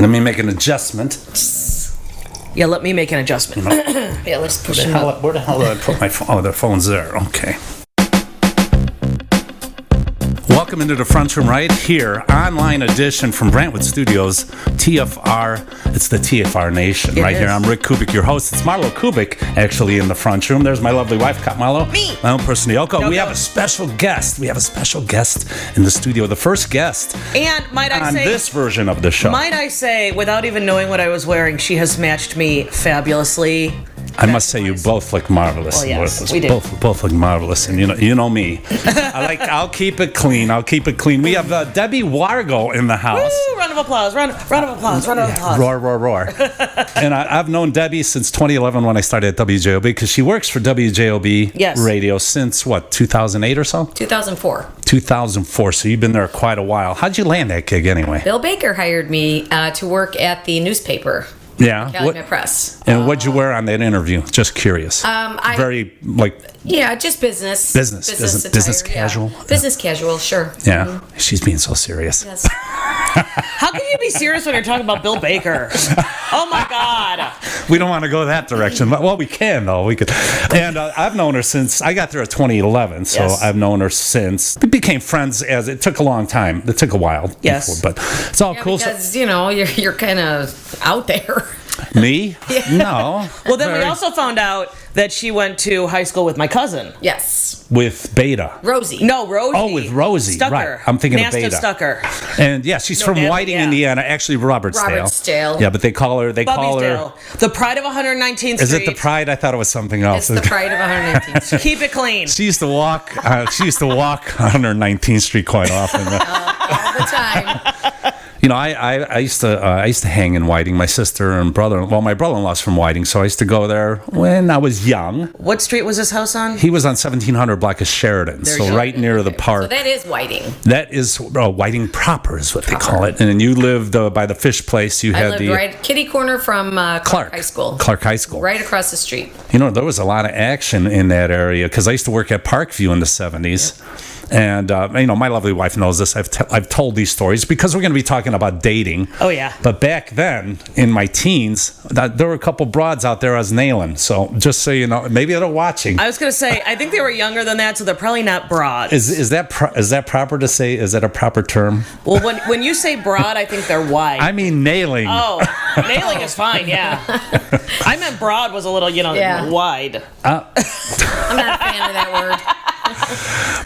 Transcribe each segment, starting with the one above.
Let me make an adjustment. Yeah, let me make an adjustment. Yeah, let's push it up. Where the hell did I put my phone? Oh, the phone's there. Okay. Welcome into the front room right here, online edition from Brentwood Studios, TFR. It's the TFR Nation right here. I'm Rick Kubic, your host. It's MarlowKubic, actually, in the front room. There's my lovely wife, Marlo. Me. My own person, Yoko. We have a special guest. We have a special guest in the studio, the first guest. And might I on say, this version of the show. Might I say, without even knowing what I was wearing, she has matched me fabulously. I must say, you both look marvelous. Well, yes, we do. Both look marvelous, and you know me. I'll keep it clean. We have Debbie Wargo in the house. Woo, round of applause! Round of applause! Roar! And I've known Debbie since 2011 when I started at WJOB, because she works for WJOB Radio since 2008 or so. 2004. 2004. So you've been there quite a while. How'd you land that gig anyway? Bill Baker hired me to work at the newspaper. Yeah. Calumet Press. And what'd you wear on that interview? Just curious. Just business. Business casual. Yeah. Business casual, sure. Yeah. Mm-hmm. She's being so serious. Yes. How can you be serious when you're talking about Bill Baker? Oh my God. We don't want to go that direction. Well, we can though. We could. And I've known her since I got there at 2011. So I've known her since. We became friends as it took a long time. It took a while. Yes. Before, but it's all cool. Because you're kind of out there. Me? Yeah. No. Well, then we also found out that she went to high school with my cousin. Yes. With Beta. Rosie. No, Rosie. Oh, with Rosie. Stucker. Right. I'm thinking of Beta. Stucker. And she's from Whiting, Indiana. Actually, Robertsdale. Yeah, but they call her. The Pride of 119th Street. Is it the Pride? I thought it was something else. It's the Pride of 119th Street. Keep it clean. She used to walk. 119th Street quite often. All the time. I used to hang in Whiting. My sister and my brother-in-law's from Whiting, so I used to go there when I was young. What street was this house on? He was on 1700 block of Sheridan, right near the park. So that is Whiting. That is Whiting proper is what they call it. And then you lived by the fish place. I lived right kitty corner from Clark High School. Clark High School. Right across the street. There was a lot of action in that area because I used to work at Parkview in the 70s. Yep. And, my lovely wife knows this. I've told these stories because we're going to be talking about dating. Oh, yeah. But back then, in my teens, there were a couple broads out there I was nailing. So just so you know, maybe they're watching. I was going to say, I think they were younger than that, so they're probably not broads. Is that proper to say? Is that a proper term? Well, when you say broad, I think they're wide. I mean nailing. Oh, nailing is fine, yeah. I meant broad was a little, wide. I'm not a fan of that word.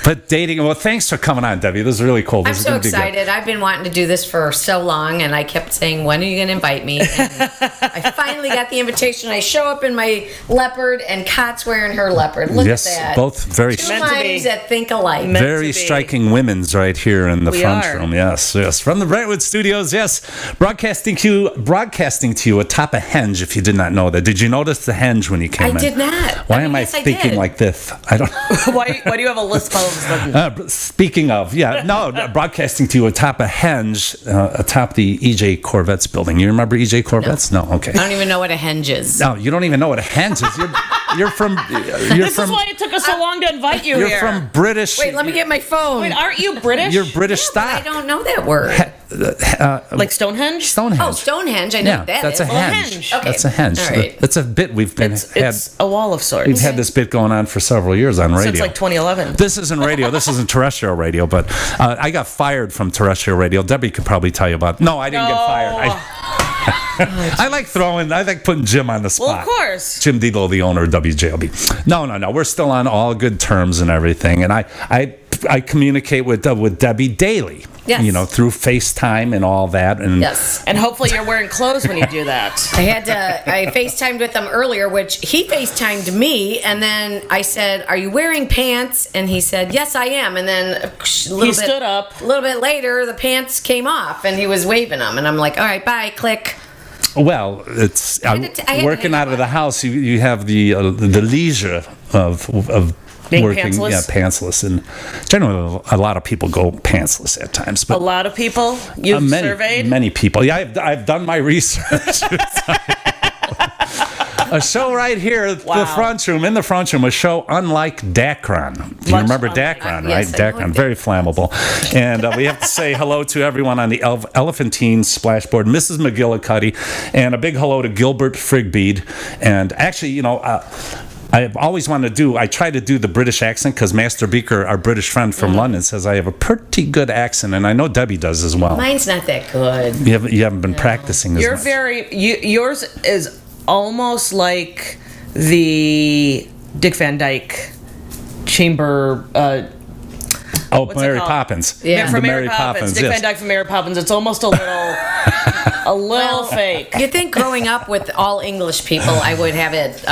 But dating, well, thanks for coming on, Debbie. This is really cool. I'm so excited. I've been wanting to do this for so long, and I kept saying, when are you going to invite me? And I finally got the invitation. I show up in my leopard, and Kat's wearing her leopard. Look at that. Both very two minds that think alike. Very striking women's right here in the front room. Yes. From the Brentwood Studios, broadcasting to you atop a henge, if you did not know that. Did you notice the henge when you came in? I did not. Why am I thinking like this? I don't know. Why do you have a lisp? Speaking of, broadcasting to you atop a henge, atop the EJ Corvettes building. You remember EJ Corvettes? No. Okay. I don't even know what a henge is. No, you don't even know what a henge is. You're from. This is why it took us so long to invite you here. You're from British. Wait, let me get my phone. Wait, aren't you British? You're British stock. I don't know that word. Like Stonehenge? Stonehenge. Oh, Stonehenge. I know what that is. That's a henge. Okay. That's a henge. All right. That's a bit we've been It's a wall of sorts. We've had this bit going on for several years on radio. Since like 2011. This isn't radio. This isn't terrestrial radio. But I got fired from terrestrial radio. Debbie could probably tell you about. No, I didn't get fired. I like putting Jim on the spot. Well, of course. Jim Delo, the owner of WJLB. No. We're still on all good terms and everything. And I communicate with Debbie daily. Yes. Through FaceTime and all that. And yes. And hopefully you're wearing clothes when you do that. I FaceTimed with him earlier, which he FaceTimed me, and then I said, "Are you wearing pants?" And he said, "Yes, I am." And then he stood up. A little bit later, the pants came off, and he was waving them, and I'm like, "All right, bye." Click. Well, it's working out of the house. You have the leisure of being working, pantsless? Pantsless, and generally a lot of people go pantsless at times. But a lot of people you've surveyed? Many people. Yeah, I've done my research. A show right here, The Front Room, in The Front Room, a show unlike Dacron. Do you remember Dacron, right? Yes, Dacron, very flammable. And we have to say hello to everyone on the Elephantine Splashboard, Mrs. McGillicuddy, and a big hello to Gilbert Frigbeed. And actually, I've always wanted to I try to do the British accent because Master Beaker, our British friend from London, says I have a pretty good accent, and I know Debbie does as well. Mine's not that good. You haven't been practicing as much. Yours is almost like the Dick Van Dyke chamber. Mary Poppins. Yeah, from Mary Poppins. Dick Van Dyke from Mary Poppins. It's almost a little fake. You think growing up with all English people, I would have it,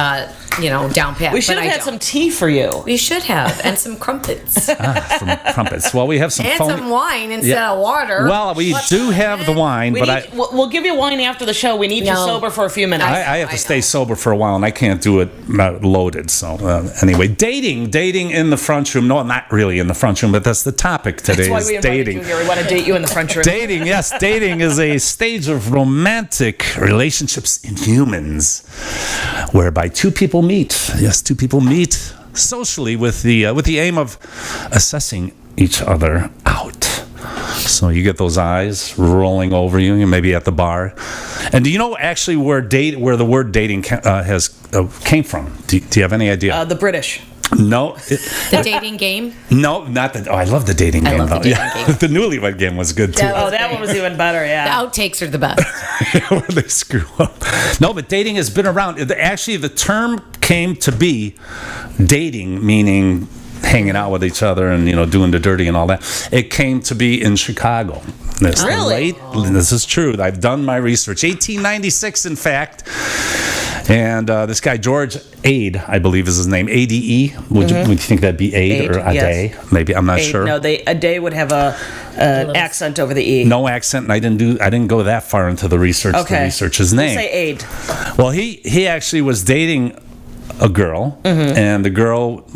down pat. We should have had some tea for you. We should have, and some crumpets. Some crumpets. Well, we have some and some wine instead of water. Well, we do have the wine, we'll give you wine after the show. We need you sober for a few minutes. I have to stay sober for a while, and I can't do it loaded. So anyway, dating in the front room. No, not really in the front room, but that's the topic today. That's why we invited dating. you here. We want to date you in the front room. Dating, yes, dating is a stage of romantic relationships in humans, whereby two people meet. Yes, two people meet socially with the aim of assessing each other out. So you get those eyes rolling over you. You may be at the bar, and do you know actually where the word dating came from? Do you have any idea? The British. No. The dating game? No, not the. Oh, I love the dating game. I love the dating game. The Newlywed Game was good too. That one was even better. Yeah. The outtakes are the best. Where they screw up. No, but dating has been around. Actually, the term came to be dating, meaning hanging out with each other and doing the dirty and all that. It came to be in Chicago. Really? This is true. I've done my research. 1896, in fact. And this guy, George Ade, I believe is his name, A-D-E. Would you think that'd be Ade or a day? Maybe, I'm not sure. No, a day would have an accent over the E. No accent, and I didn't go that far into the research to research his name. We'll say Ade. Well, he actually was dating a girl, and the girl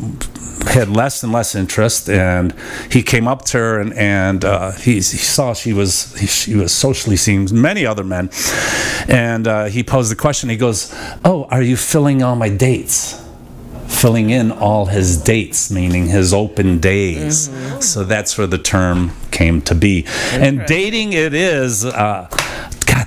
had less and less interest, and he came up to her and he saw she was socially seeing many other men, and he posed the question. He goes, "Oh, are you filling all my dates?" Filling in all his dates, meaning his open days. So that's where the term came to be. And dating it is,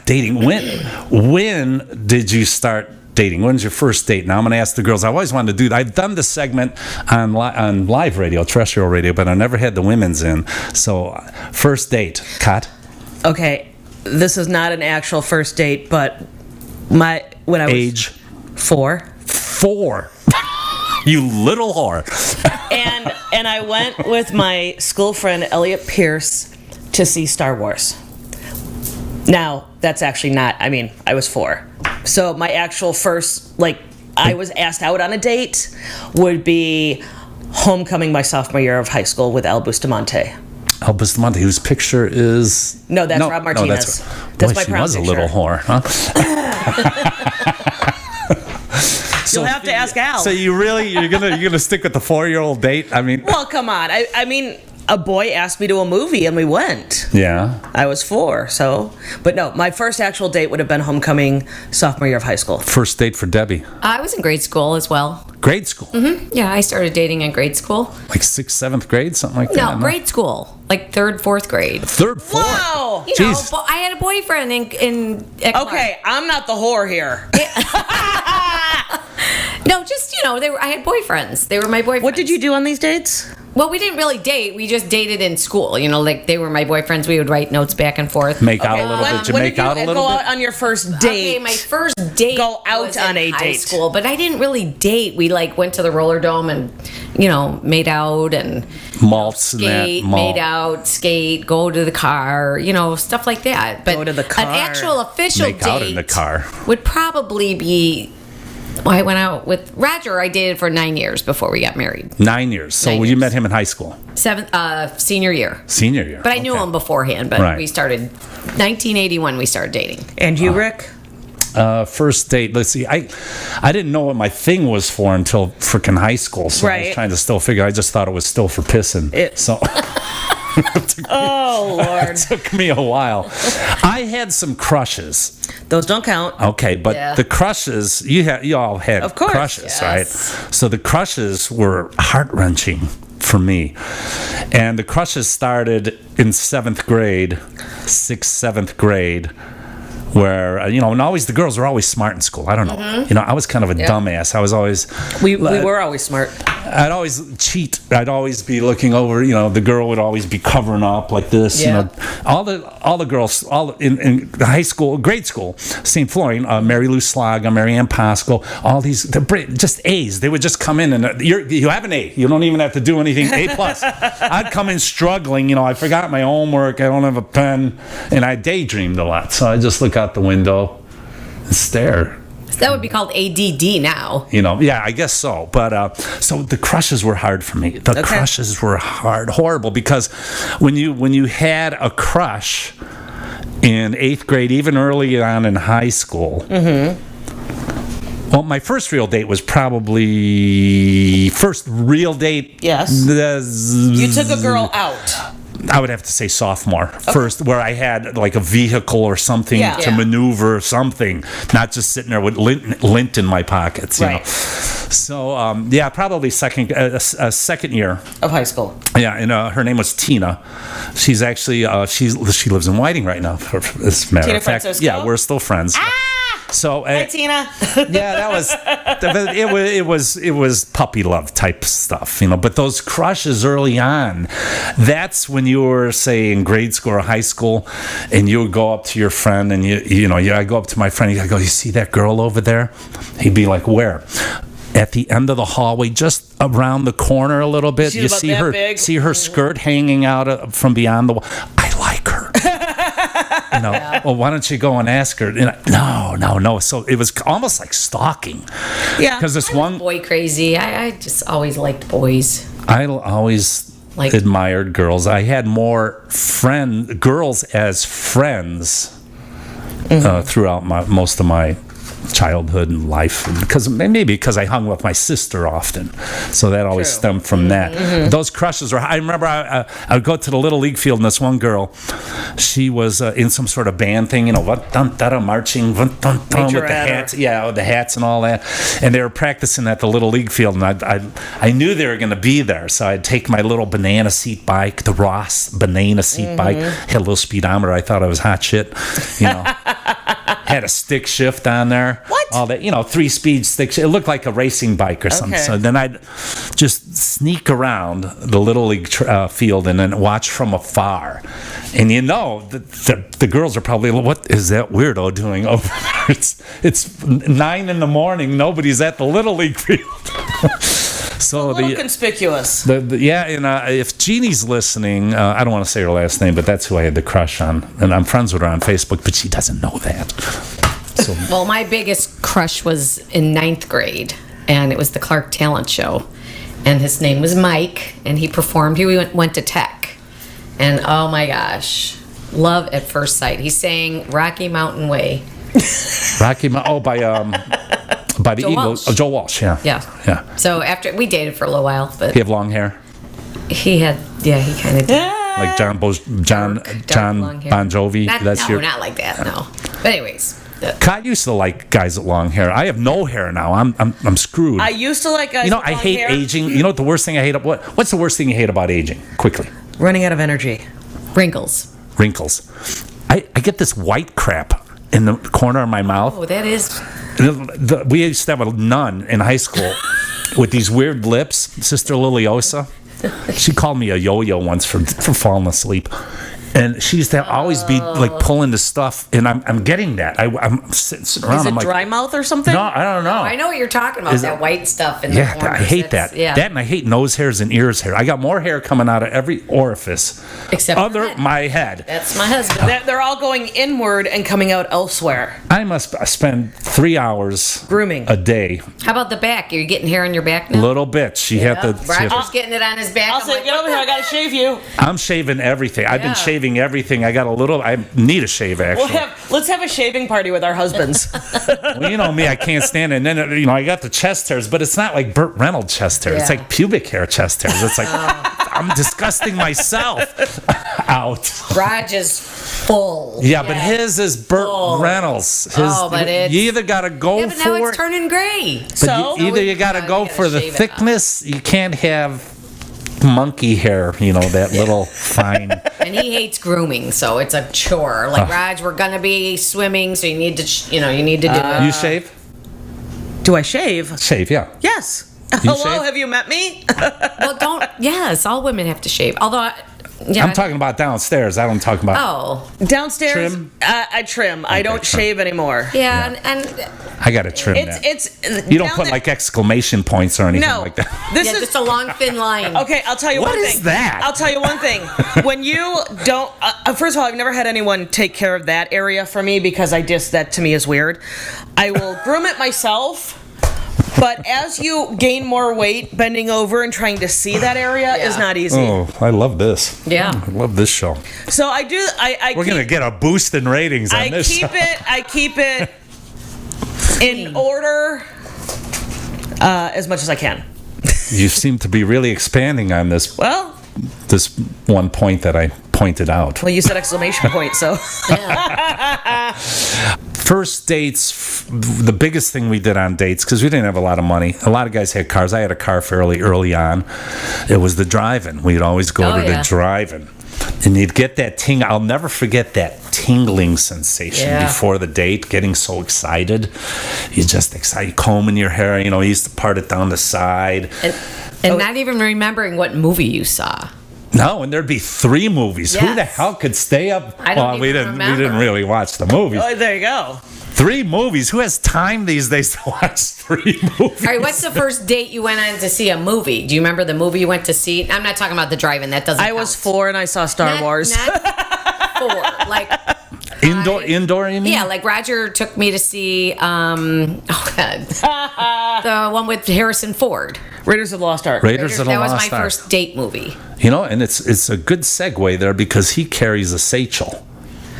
dating. When did you start dating? When's your first date? Now I'm going to ask the girls. I always wanted to do that. I've done this segment on live radio, terrestrial radio, but I never had the women's in. So first date, Kat? Okay, this is not an actual first date, but when I was age 4. 4. You little whore. and I went with my school friend Elliot Pierce to see Star Wars. Now, that's actually not, I was 4. So my actual first, I was asked out on a date would be homecoming my sophomore year of high school with Al Bustamante. Al Bustamante, whose picture is... No, that's Rob Martinez. That's my prom picture. She was a little whore, huh? You'll have to ask Al. So you're gonna stick with the 4-year-old date? Well, come on. A boy asked me to a movie and we went. Yeah. I was 4, so. But no, my first actual date would have been homecoming sophomore year of high school. First date for Debbie? I was in grade school as well. Grade school? Mm-hmm. Yeah, I started dating in grade school. Like 6th, 7th grade, something like that? No, grade school. Like 3rd, 4th grade. 3rd, 4th? Wow! I had a boyfriend in Okay, I'm not the whore here. No, just, I had boyfriends. They were my boyfriends. What did you do on these dates? Well, we didn't really date. We just dated in school. They were my boyfriends. We would write notes back and forth. Make out a little bit. Did you make out a little bit? Go out on your first date. Okay, my first date. Go out was on in a high date. School, but I didn't really date. We went to the roller dome and made out and malts skate, and that. Made out, skate, go to the car, stuff like that. But go to the car. An actual official make date out in the car would probably be. I went out with Roger. I dated for 9 years before we got married. 9 years. So you met him in high school? Senior year. Senior year. But I knew him beforehand. But we started 1981. We started dating. And you, Rick? First date. Let's see. I didn't know what my thing was for until freaking high school. So I was trying to still figure. I just thought it was still for pissing. So. Oh, Lord. It took me a while. I had some crushes. Those don't count. Okay, but the crushes, you all had Of course. crushes, right? So the crushes were heart-wrenching for me. And the crushes started in 7th grade, 7th grade, where, and always the girls were always smart in school. I don't know. I was kind of a dumbass. I was always... We were always smart. I'd always cheat. I'd always be looking over, the girl would always be covering up like this, all the girls, in high school, grade school, St. Florian, Mary Lou Slaga, Mary Ann Pascal, all these, just A's. They would just come in and you have an A. You don't even have to do anything. A+. I'd come in struggling, I forgot my homework. I don't have a pen. And I daydreamed a lot. So I just look out the window and stare. That would be called ADD now. Yeah, I guess so. But so the crushes were hard for me. The crushes were horrible, because when you had a crush in 8th grade, even early on in high school. Well, my first real date was probably first real date. Yes. You took a girl out. I would have to say sophomore first, where I had like a vehicle or something to maneuver something, not just sitting there with lint in my pockets. Right. So probably second year of high school. Yeah, and her name was Tina. She's actually she lives in Whiting right now. As a matter of fact, Francisco? We're still friends. So, hi, Tina. That was it was puppy love type stuff, But those crushes early on, that's when you were, say, in grade school or high school, and you would go up to your friend, and I go up to my friend, and I go, "You see that girl over there?" He'd be like, "Where?" At the end of the hallway, just around the corner a little bit. She's about that big. See her skirt hanging out from beyond the wall. I like her. Well, why don't you go and ask her? No. So it was almost like stalking. Yeah. Because this one boy crazy. I just always liked boys. I always admired girls. I had more girls as friends throughout most of my childhood and life, because I hung with my sister often, so that always stemmed from that. Those crushes were. I remember I would go to the little league field, and this one girl, she was in some sort of band thing, marching, with the hats, the hats and all that, and they were practicing at the little league field, and I knew they were going to be there, so I'd take my little banana seat bike, the Ross banana seat bike, had a little speedometer. I thought I was hot shit, had a stick shift on there. What? All that, 3-speed stick shift. It looked like a racing bike or something. So then I'd just sneak around the Little League field and then watch from afar. And the girls are probably, what is that weirdo doing over there? It's 9 in the morning. Nobody's at the Little League field. So a little conspicuous. And if Jeannie's listening, I don't want to say her last name, but that's who I had the crush on, and I'm friends with her on Facebook, but she doesn't know that. So. Well, my biggest crush was in 9th grade, and it was the Clark Talent Show, and his name was Mike, and he performed. He went to Tech, and oh my gosh, love at first sight. He sang "Rocky Mountain Way." By the Joe Eagles, Walsh. Joe Walsh, yeah. So after we dated for a little while, but he have long hair. He had, he kind of did. Like John Bon Jovi. Not like that. No. But anyways, I used to like guys with long hair. I have no hair now. I'm screwed. I used to like guys with long hair. I hate aging. You know what the worst thing I hate? What's the worst thing you hate about aging? Quickly. Running out of energy. Wrinkles. I get this white crap in the corner of my mouth. Oh, that is. We used to have a nun in high school with these weird lips, Sister Liliosa. She called me a yo-yo once for falling asleep. And she used to always be like pulling the stuff, and I'm getting that. I'm sitting around. Is it I'm like, dry mouth or something? No, I don't know. I know what you're talking about. That white stuff in the corners. I hate that. Yeah. That, and I hate nose hairs and ears hair. I got more hair coming out of every orifice except my head. That's my husband. They're all going inward and coming out elsewhere. I must spend 3 hours grooming a day. How about the back? Are you getting hair on your back now? Little bit. She had to. Roger's getting it on his back. I'll say, get over here. I gotta shave you. I'm shaving everything. I've been shaving everything. I need a shave, actually. Let's have a shaving party with our husbands. Well, you know me, I can't stand it. And then, I got the chest hairs, but it's not like Burt Reynolds chest hair. It's like pubic hair chest hairs. It's like, I'm disgusting myself. Out. Raj is full. Yeah, but his is Burt Reynolds. But it's... You either got to go but for... now it's turning gray. But So? either you got to go gotta for the shave it thickness. You can't have monkey hair, that little fine. And he hates grooming, so it's a chore. Like, Raj, we're going to be swimming, so you need to, you need to do it. You shave? Do I shave? Shave, yeah. Yes. You Hello, shave? have you met me? Well, yes, all women have to shave. Although, I'm talking about downstairs. I don't talk about... Oh. Downstairs, Trim? I trim. I don't trim. shave anymore. Yeah, and I got to trim that. You don't put like exclamation points or anything no. like that. This yeah, is just a long, thin line. okay. I'll tell you What one is thing. that? I'll tell you one thing. When you don't, first of all, I've never had anyone take care of that area for me because that to me is weird. I will groom it myself. But as you gain more weight, bending over and trying to see that area is not easy. Oh, I love this. Yeah. I love this show. So I do. We're going to get a boost in ratings on this show. I keep it in order as much as I can. You seem to be really expanding on this one point that I pointed out. Well, you said exclamation point, so. First dates, the biggest thing we did on dates, because we didn't have a lot of money. A lot of guys had cars. I had a car fairly early on. It was the drive-in. We'd always go to the drive-in. And you'd get that I'll never forget that tingling sensation before the date, getting so excited. You just excited, combing your hair, you used to part it down the side. And not even remembering what movie you saw. No, and there'd be 3 movies. Yes. Who the hell could stay up? I don't we even remember. We didn't really watch the movies. Oh, there you go. 3 movies. Who has time these days to watch 3 movies? All right, what's the first date you went on to see a movie? Do you remember the movie you went to see? I'm not talking about the drive-in. That doesn't I count. was 4 and I saw Star Wars. Not 4. Like... Indoor, you mean? Yeah, like Roger took me to see, the one with Harrison Ford. Raiders of the Lost Ark. Raiders of the That was Lost my Ark. first date movie. And it's a good segue there because he carries a satchel.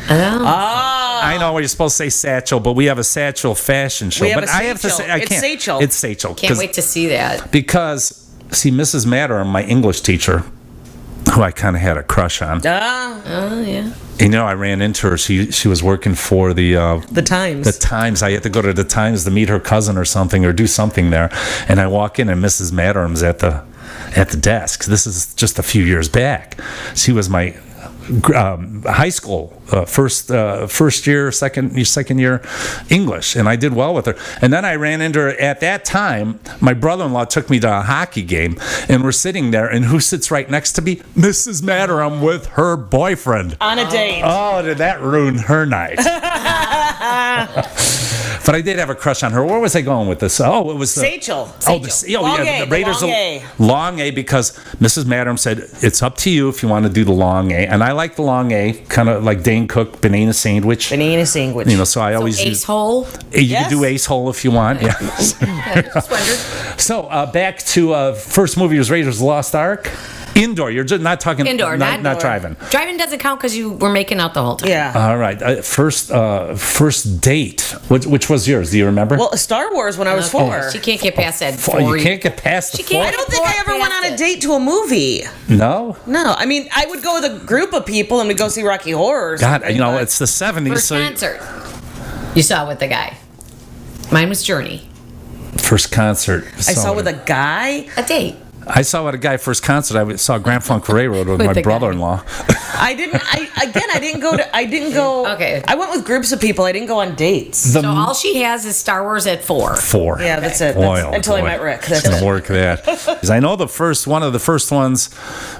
Oh. I know you're supposed to say satchel, but we have a satchel fashion show. We have but a I have to satchel. say, I It's can't. satchel. It's satchel. Can't wait to see that. Because, see, Mrs. Madder, my English teacher, who I kind of had a crush on. Oh, yeah. I ran into her. She was working for the Times. The Times. I had to go to the Times to meet her cousin or something or do something there. And I walk in and Mrs. Madder's at the desk. This is just a few years back. She was my high school first year, second year English, and I did well with her. And then I ran into her at that time. My brother-in-law took me to a hockey game, and we're sitting there, and who sits right next to me? Mrs. Madder. I'm with her boyfriend on a date. Oh, did that ruin her night? But I did have a crush on her. Where was I going with this? Oh, it was Satchel. The Raiders. Long A. Long A, because Mrs. Madam said it's up to you if you want to do the long A, and I like the long A, kind of like Dane Cook banana sandwich. Banana sandwich. So I always Ace hole. You can do ace hole if you want. Yeah. Just wondered. So back to first movie was Raiders of the Lost Ark. Indoor. You're just not talking. Indoor, not not driving. Driving doesn't count because you were making out the whole time. Yeah. All right. First date. Which was yours? Do you remember? Well, Star Wars when I was 4. She can't get past that. You can't get past the She can't. I don't think I ever went on a date to a movie. No. No, I mean I would go with a group of people and we'd go see Rocky Horror. Or God, something, but- it's the 70s. First concert you saw with the guy. Mine was Journey. First concert. I saw with a guy. A date. I saw at a guy first concert. I saw Grand Funk Railroad with my the guy. brother-in-law. I didn't go. Okay. I went with groups of people. I didn't go on dates. So all she has is Star Wars at 4. 4. Yeah, that's it. Boy, That's, until I met Rick. That's It's gonna it. work that. 'Cause I know one of the first ones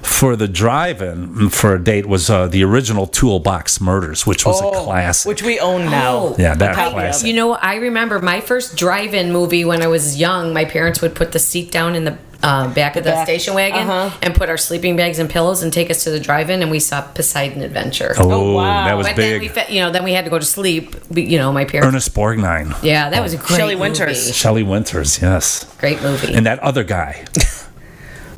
for the drive-in for a date was the original Toolbox Murders, which was a classic. Which we own now. Oh. Yeah, that A copy of classic. it. You know, I remember my first drive-in movie when I was young. My parents would put the seat down in the back of the back. station wagon and put our sleeping bags and pillows and take us to the drive-in, and we saw Poseidon Adventure. Oh, wow. that was But big. then we had to go to sleep. My parents. Ernest Borgnine. Yeah, that was a great Shelley movie. Winters. Shelley Winters, yes. Great movie. And that other guy.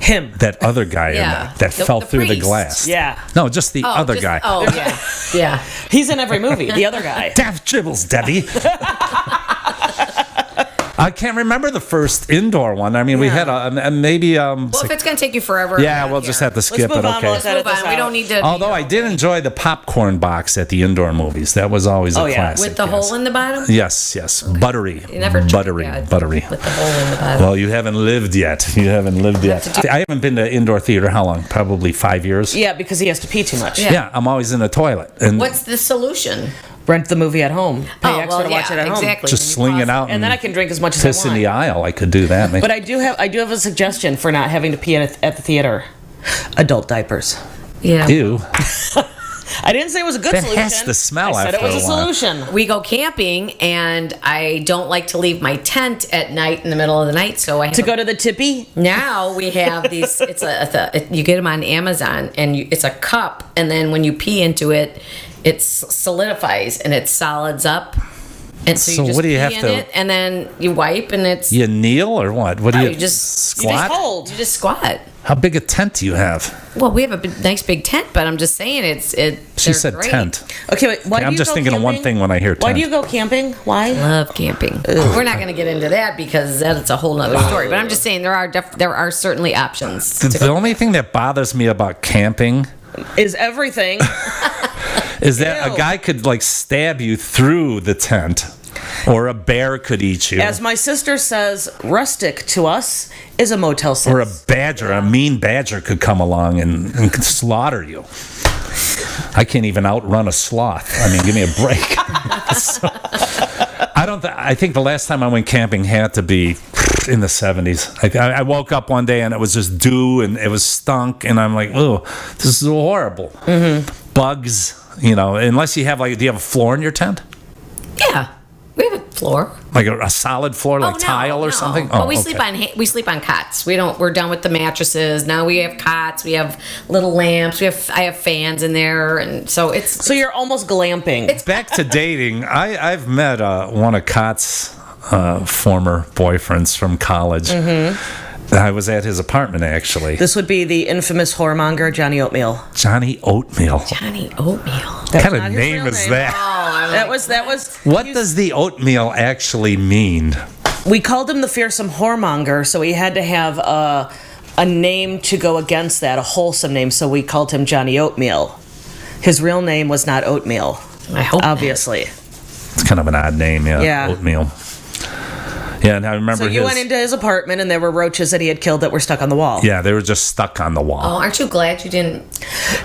Him. That other guy in Yeah. that The- fell the through the priest. glass. Yeah. No, just the other just- guy. Oh, yeah. Yeah. He's in every movie. The other guy. Daft Dribbles, Debbie. I can't remember the first indoor one. I mean, we had maybe. Well, if it's going to take you forever. Yeah, we'll just have to skip move it. on, Okay. let's edit this We out. don't need to. Although I did enjoy the popcorn box at the indoor movies. That was always a classic. With the hole in the bottom? Yes, yes. Buttery. You never tried Buttery. that. Buttery. With the hole in the bottom. Well, you haven't lived yet. You haven't lived yet. I haven't been to indoor theater how long? Probably 5 years. Yeah, because he has to pee too much. Yeah, I'm always in the toilet. And What's the solution? Rent the movie at home. Pay extra to watch it at home. exactly. just sling it out And then I can drink as much as piss I in want. the aisle. I could do that. But I do have a suggestion for not having to pee at the theater. Adult diapers. Yeah. Ew. I didn't say it was a good That solution. has to smell I said after it was a a while. solution. We go camping, and I don't like to leave my tent at night in the middle of the night, so I have To go to the tippy? Now we have these. You get them on Amazon, and it's a cup, and then when you pee into it, it solidifies and it solids up. And so So you just what do you pee have in to- it, and then you wipe, and it's You kneel or what? What do No, you, you just squat? Hold. you just squat. How big a tent do you have? Well, we have a nice big tent, but I'm just saying She they're said great. tent. Okay, wait. Why do I'm you just go thinking of one camping? thing when I hear tent. Why do you go camping? Why? Love camping. We're not going to get into that because that's a whole nother story. But I'm just saying there are certainly options. The only thing that bothers me about camping Is everything. is that Ew. a guy could like stab you through the tent, or a bear could eat you, As my sister says, rustic to us is a Motel 6. or a badger, a mean badger could come along and could slaughter you. I can't even outrun a sloth. I mean, give me a break. So, I think the last time I went camping had to be in the 70s. I woke up one day and it was just dew and it was stunk, and I'm like, oh, this is horrible. Mm-hmm. Bugs, unless you have do you have a floor in your tent? Yeah, we have a floor. Like a solid floor, like no, tile or no. something? But we okay. sleep on cots. We're done with the mattresses. Now we have cots. We have little lamps. I have fans in there, and so it's. So you're almost glamping. Back to dating, I've met one of Kott's former boyfriends from college. Mm-hmm. I was at his apartment, actually. This would be the infamous whoremonger, Johnny Oatmeal. Johnny Oatmeal. Johnny Oatmeal. What kind of name is that? That was. What does the oatmeal actually mean? We called him the fearsome whoremonger, so he had to have a name to go against that, a wholesome name. So we called him Johnny Oatmeal. His real name was not Oatmeal. I hope. Obviously. It's kind of an odd name, yeah. Oatmeal. Yeah, and I remember So you went into his apartment, and there were roaches that he had killed that were stuck on the wall. Yeah, they were just stuck on the wall. Oh, aren't you glad you didn't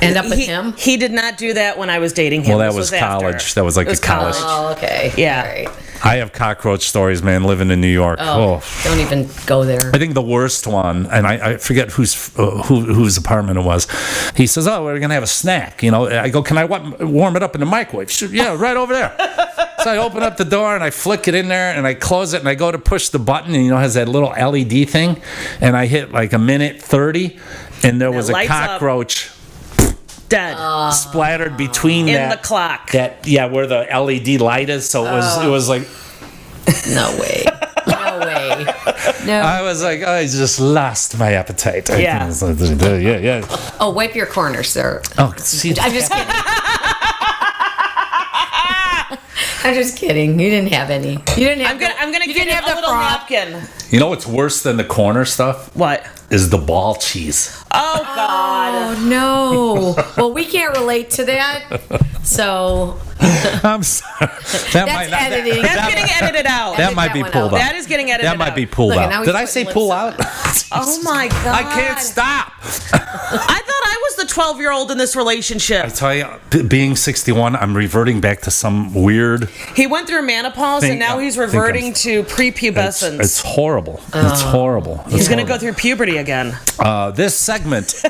end up with him? He did not do that when I was dating him. Well, that This was after. college. That was like It the college. Oh, okay. Yeah. All right. I have cockroach stories, man, living in New York. Oh. Don't even go there. I think the worst one, and I forget whose apartment it was. He says, "Oh, we're gonna have a snack." I go, "Can I warm it up in the microwave?" Sure, yeah, right over there. So I open up the door and I flick it in there and I close it and I go to push the button, and it has that little LED thing, and I hit like a minute 30, and there was a lights up. cockroach Dead. splattered between In the clock. where the LED light is. So it was like. No way. No way. No. I was like, I just lost my appetite. Yeah. Yeah. Oh, wipe your corner, sir. Oh, see, I'm just kidding. I'm just kidding. You didn't have any. You didn't have. I'm gonna you get didn't him have a the little frog. napkin. you know what's worse than the corner stuff? What? Is the ball cheese. Oh God. Oh no. Well, we can't relate to that. So I'm sorry. that's editing. That's getting edited out. That Edit might that be one pulled out. out. That is getting edited That might out. be pulled Look, now out. he's Did I putting say lips pull up. out? Oh my God. I can't stop. I thought I was the 12-year-old in this relationship. I tell you, being 61, I'm reverting back to some weird. He went through menopause, and now he's reverting to prepubescence. It's horrible. It's horrible. He's going to go through puberty again. This segment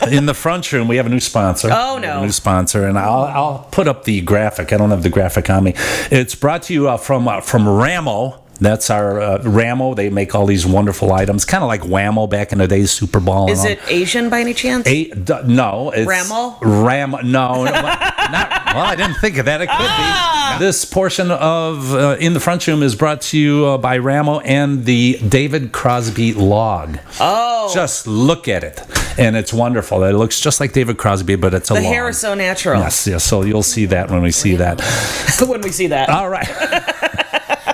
in the front room, we have a new sponsor. Oh, We no. have a new sponsor, and I'll put up the graphic. I don't have the graphic on me. It's brought to you from Ramo. That's our Ramo. They make all these wonderful items, kind of like Whammo back in the day, Super Bowl. Is it Asian by any chance? No, it's Ramo? No, well, I didn't think of that. It could be. This portion of In the Front Room is brought to you by Ramo and the David Crosby log. Oh. Just look at it, and it's wonderful. It looks just like David Crosby, but it's a The log. hair is so natural. Yes. So you'll see that when we see that. When we see that. All right.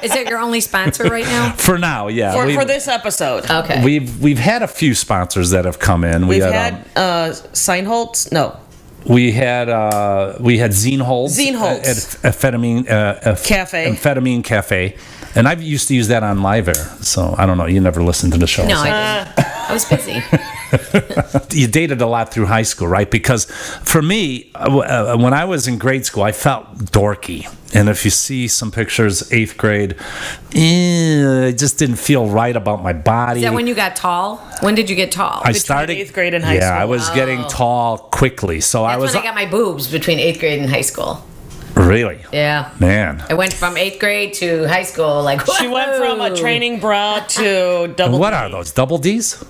Is it your only sponsor right now? For now, yeah. For this episode. Okay. We've had a few sponsors that have come in. We've had Seinholtz? No. We had Zine-Holz. Zine-Holz. Amphetamine Cafe. And I used to use that on Live Air. So I don't know. You never listened to the show. No, I didn't. I was busy. You dated a lot through high school, right? Because for me, when I was in grade school, I felt dorky. And if you see some pictures, 8th grade, it just didn't feel right about my body. Is that when you got tall? When did you get tall? I started 8th grade and high school. Yeah, I was getting tall quickly. So That's when I got my boobs, between 8th grade and high school. Really? Yeah. Man. I went from 8th grade to high school. Like, She went from a training bra to double What D. are those? Double Ds?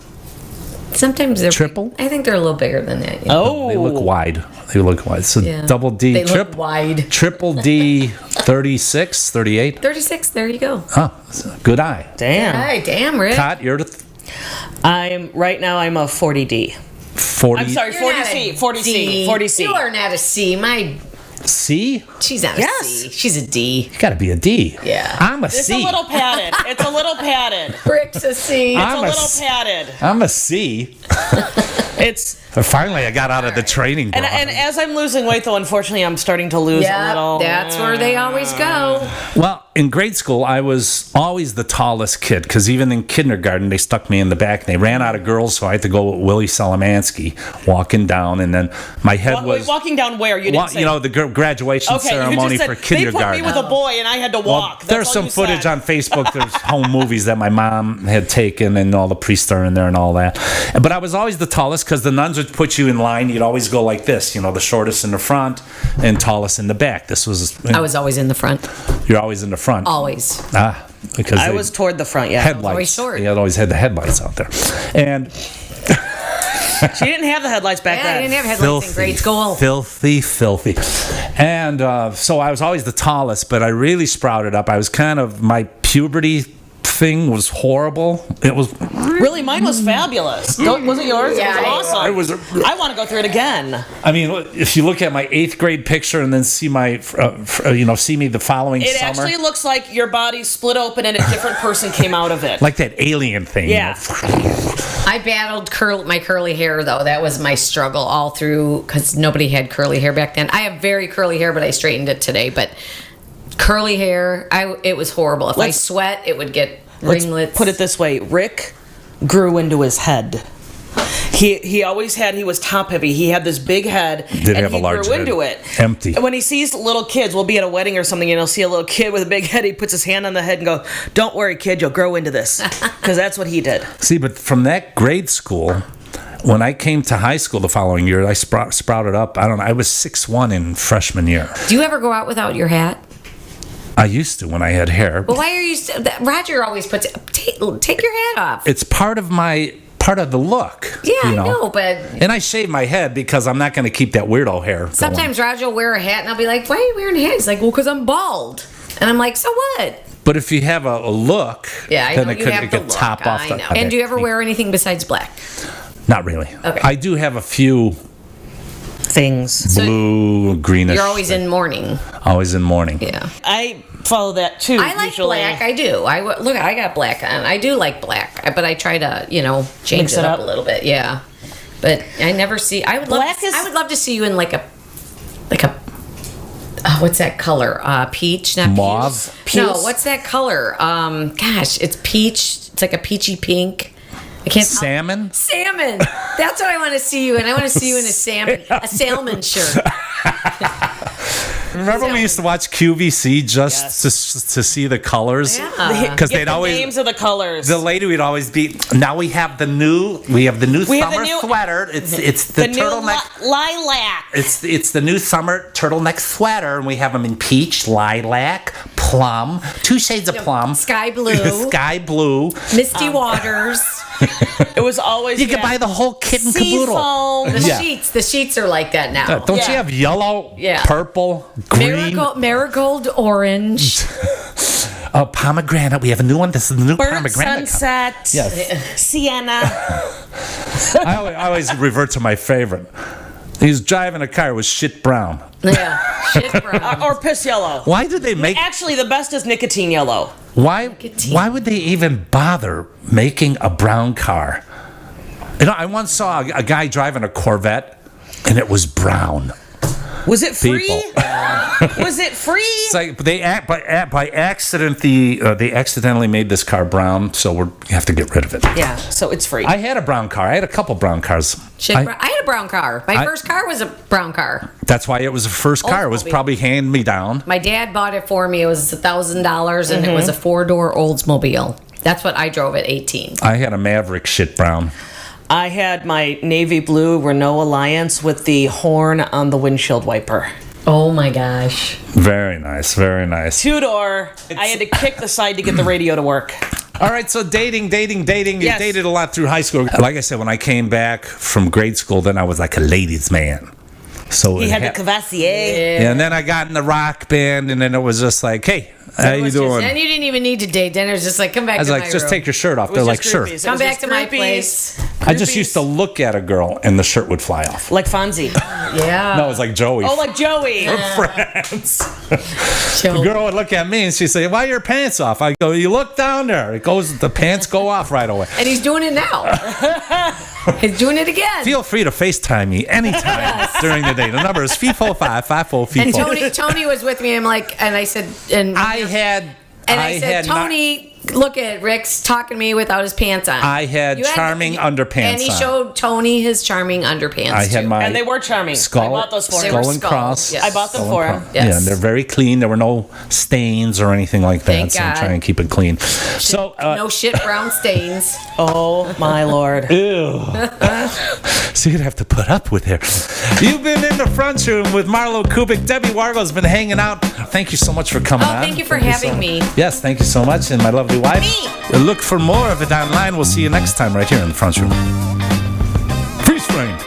Sometimes they're Triple? I think they're a little bigger than that. You know? Oh. They look wide. So Yeah. double D. They look wide. Triple D 36, 38. 36. There you go. Huh. Good eye. Damn. Hey, damn, Rick. Kat, you're I'm a 40D. 40. I'm sorry, You're not 40C. a 40C. D. 40C. You are not a C. C? She's not Yes. a C. She's a D. You got to be a D. Yeah. I'm a It's C. a little padded. It's a little padded. Rick's a C. It's I'm a a little s- padded. I'm a C. It's Finally, I got out of the training bra. and as I'm losing weight, though, unfortunately, I'm starting to lose a Yeah, little. that's where they always go. Well, in grade school, I was always the tallest kid because even in kindergarten, they stuck me in the back and they ran out of girls, so I had to go with Willie Salamansky walking down, and then my head was. Wait, walking down where? You didn't say. the graduation Okay, ceremony you just for said, kindergarten. They put me with a boy and I had to Well, walk. That's there's all some you footage said. on Facebook. There's home movies that my mom had taken, and all the priests are in there and all that. But I was always the tallest because the nuns would put you in line. You'd always go like this, the shortest in the front and tallest in the back. This was. I was always in the front. You're always in the front. Always. Because I they- was toward the front, yeah. headlights. always short. They always had the headlights out there, and She didn't have the headlights back Yeah, I then. didn't have headlights in grade school. filthy. And so I was always the tallest, but I really sprouted up. I was my puberty thing was horrible. It was Really, mine was fabulous. Was it yours? Yeah, it was awesome. it was. I want to go through it again. I mean, if you look at my 8th grade picture and then see see me the following It summer, actually looks like your body split open and a different person came out of it. like that alien thing. Yeah. I battled my curly hair, though. That was my struggle all through because nobody had curly hair back then. I have very curly hair, but I straightened it today. But curly hair, it was horrible. If I sweat, it would get ringlets. Put it this way, Rick grew into his head. He always he was top heavy. He had this big head, Did and have a he large grew head. into it. Empty. And when he sees little kids, we'll be at a wedding or something, and he'll see a little kid with a big head. He puts his hand on the head and go, "Don't worry, kid, you'll grow into this," because that's what he did. See, but from that grade school, when I came to high school the following year, I sprouted up. I don't know. I was 6'1" in freshman year. Do you ever go out without your hat? I used to when I had hair. Well, why are you? Roger always puts take your hat off. It's part of the look. Yeah, I know, but And I shave my head because I'm not going to keep that weirdo hair going. sometimes Roger will wear a hat, and I'll be like, "Why are you wearing a hat?" He's like, "Well, because I'm bald." And I'm like, "So what?" But if you have a look, Yeah, I then know it you could have the get look. top off. I know. And do you ever wear anything besides black? Not really. Okay. I do have a few Things. blue, greenish. You're always in mourning. Always in mourning. Yeah. I follow that too. I like usually. black. I do. Look. I got black on. I do like black, but I try to, change Mix it it up up. a little bit. Yeah. But I never see. I would love. Black is- I would love to see you in like a what's that color? Peach, not Mauve? peach. No, Puce? what's that color? Gosh, it's peach. It's like a peachy pink. I can't. Salmon? Salmon. That's what I want to see you in. I want to see you in a salmon shirt. Remember when we used to watch QVC just to see the colors? Yeah. Because Get they'd the always. names of the colors. The lady would always be. Now we have the new summer new- sweater. It's the new turtleneck. lilac. It's the new summer turtleneck sweater, and we have them in peach, lilac, plum, 2 shades of plum, Sky blue. sky blue. Misty waters. It was always You could buy the whole kit and caboodle. Seafoam. The Yeah. sheets. The sheets are like that now. Don't you Yeah. have yellow, Yeah. purple, green, Marigold orange. pomegranate? We have a new one. This is the new Burnt pomegranate. sunset. Yes. Sienna. I always revert to my favorite. He's driving a car with shit brown. Yeah, shit brown. Or piss yellow. Why did they make? Actually, the best is nicotine yellow. Why Nicotine. would they even bother making a brown car? I once saw a guy driving a Corvette, and it was brown. Was it free? People. Was it free? It's like by accident they accidentally made this car brown, so you have to get rid of it. Yeah, so it's free. I had a brown car. I had a couple brown cars. I had a brown car. My first car was a brown car. That's why it was the first car. It was Oldsmobile. probably hand me down. My dad bought it for me. It was $1,000, and it was a 4-door Oldsmobile. That's what I drove at 18. I had a Maverick shit brown. I had my navy blue Renault Alliance with the horn on the windshield wiper. Oh my gosh. Very nice, very nice. 2-door. I had to kick the side to get the radio to work. All right, so dating. You Yes. dated a lot through high school. Like I said, when I came back from grade school, then I was like a ladies' man. So He had the Cavassier. Yeah, and then I got in the rock band, and then it was just like, hey, how you doing? And you didn't even need to date. Then it was just like, come back I was to like, my just room. take your shirt off. It was They're like, just sure. groupies. It Come was back just to my groupies. place. I just used to look at a girl, and the shirt would fly off. Like Fonzie. Yeah. No, it was like Joey. Oh, like Joey. friends. Joe. The girl would look at me, and she'd say, why are your pants off? I go, you look down there. The pants go off right away. And he's doing it now. He's doing it again. Feel free to FaceTime me anytime during the day. The number is 345-54. And Tony was with me. And I said, I said, Tony, look at Rick's talking to me without his pants on. I had charming underpants And he on. showed Tony his charming underpants. I had too. my And they were charming. skull, I bought those for him. They were skull and skull, cross. yes. I bought them Skull for and him. cross. Yes. Yeah, and they're very clean. There were no stains or anything like that. Thank so I'm God. trying to keep it clean. So, No shit brown stains. Oh, my Lord. ew. So you'd have to put up with her. You've been in the front room with MarlowKubic. Debbie Wargo's been hanging out. Thank you so much for coming on. Thank you for having me. Yes, thank you so much. And my lovely wife. Look for more of it online. We'll see you next time right here in the front room. Freeze frame.